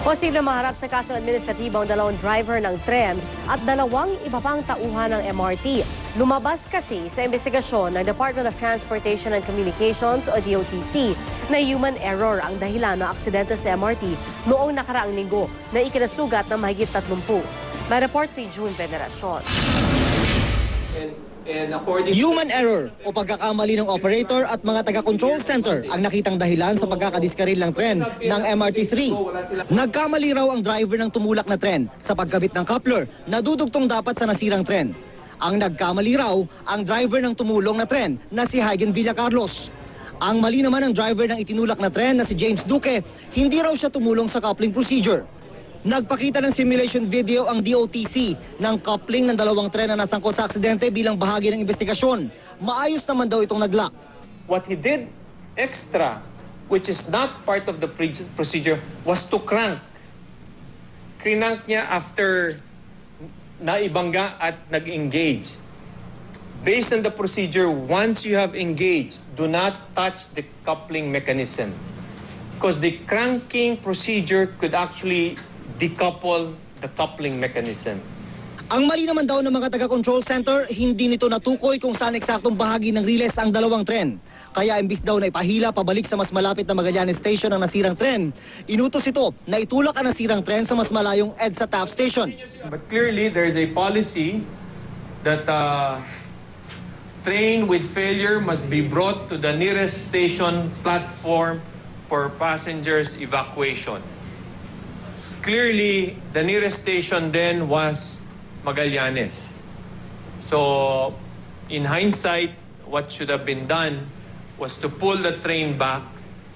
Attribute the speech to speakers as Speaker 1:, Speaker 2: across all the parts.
Speaker 1: Posibleng maharap sa kaso administratibo ang dalawang driver ng tren at dalawang iba pang tauhan ng MRT. Lumabas kasi sa investigasyon ng Department of Transportation and Communications o DOTC na human error ang dahilan ng aksidente sa MRT noong nakaraang linggo na ikinasugat ng mahigit 30. May report si June Veneracion.
Speaker 2: Human error o pagkakamali ng operator at mga taga-control center ang nakitang dahilan sa pagkakadiskaril ng tren ng MRT-3. Nagkamali raw ang driver ng tumulak na tren sa pagkabit ng coupler na dudugtong dapat sa nasirang tren. Ang nagkamali raw ang driver ng tumulong na tren na si Hygen Villacarlos. Ang mali naman ng driver ng itinulak na tren na si James Duque, hindi raw siya tumulong sa coupling procedure. Nagpakita ng simulation video ang DOTC ng coupling ng dalawang tren na nasangkot sa aksidente bilang bahagi ng investigasyon. Maayos naman daw itong naglock.
Speaker 3: What he did extra, which is not part of the procedure, was to crank. Crank niya after naibangga at nag-engage. Based on the procedure, once you have engaged, do not touch the coupling mechanism. Because the cranking procedure could actually decouple the coupling mechanism.
Speaker 2: Ang mali naman daw ng mga taga-control center, hindi nito natukoy kung saan eksaktong bahagi ng riles ang dalawang tren. Kaya imbis daw na ipahila pabalik sa mas malapit na Magallanes Station ang nasirang tren, inutos ito na itulak ang nasirang tren sa mas malayong EDSA Taft Station.
Speaker 3: But clearly, there is a policy that train with failure must be brought to the nearest station platform for passengers evacuation. Clearly, the nearest station then was Magallanes. So, in hindsight, what should have been done was to pull the train back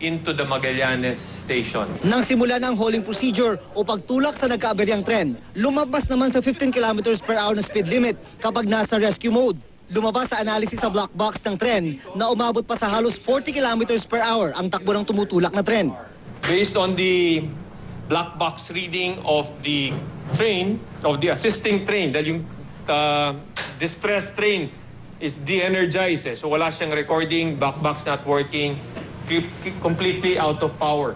Speaker 3: into the Magallanes station.
Speaker 2: Nang simula ng hauling procedure o pagtulak sa nagkaaberyang tren, lumabas naman sa 15 km per hour na speed limit kapag nasa rescue mode. Lumabas sa analysis sa black box ng tren na umabot pa sa halos 40 km per hour ang takbo ng tumutulak na tren.
Speaker 3: Based on the black box reading of the train, of the assisting train, that yung distressed train is de-energized. So wala siyang recording, black box not working, completely out of power.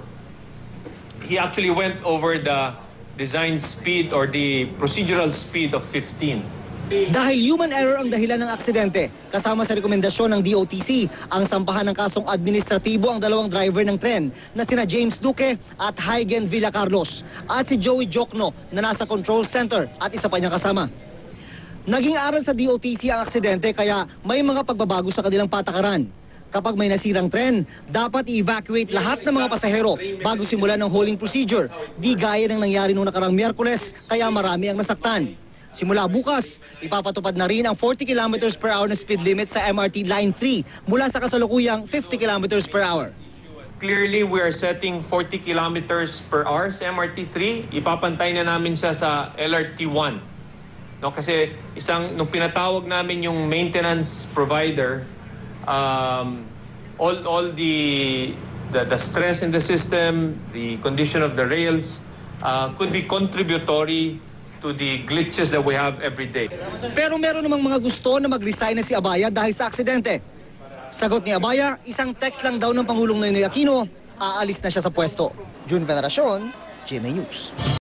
Speaker 3: He actually went over the design speed or the procedural speed of 15.
Speaker 2: Dahil human error ang dahilan ng aksidente, kasama sa rekomendasyon ng DOTC, ang sampahan ng kasong administratibo ang dalawang driver ng tren na sina James Duque at Hygen Villacarlos at si Joey Jokno na nasa control center at isa pa niyang kasama. Naging aral sa DOTC ang aksidente kaya may mga pagbabago sa kanilang patakaran. Kapag may nasirang tren, dapat i-evacuate lahat ng mga pasahero bago simulan ng hauling procedure. Di gaya ng nangyari noong nakarang Miyerkules, kaya marami ang nasaktan. Simula bukas, ipapatupad na rin ang 40 km per hour na speed limit sa MRT Line 3 mula sa kasalukuyang 50 km per hour.
Speaker 3: Clearly, we are setting 40 km per hour sa MRT 3. Ipapantay na namin siya sa LRT 1. No, kasi nung pinatawag namin yung maintenance provider, all the stress in the system, the condition of the rails could be contributory to the glitches that we have every day.
Speaker 2: Pero meron namang mga gusto na mag-resign na si Abaya dahil sa aksidente. Sagot ni Abaya, isang text lang daw ng Pangulong Noynoy Aquino, aalis na siya sa pwesto. June Veneracion, GMA News.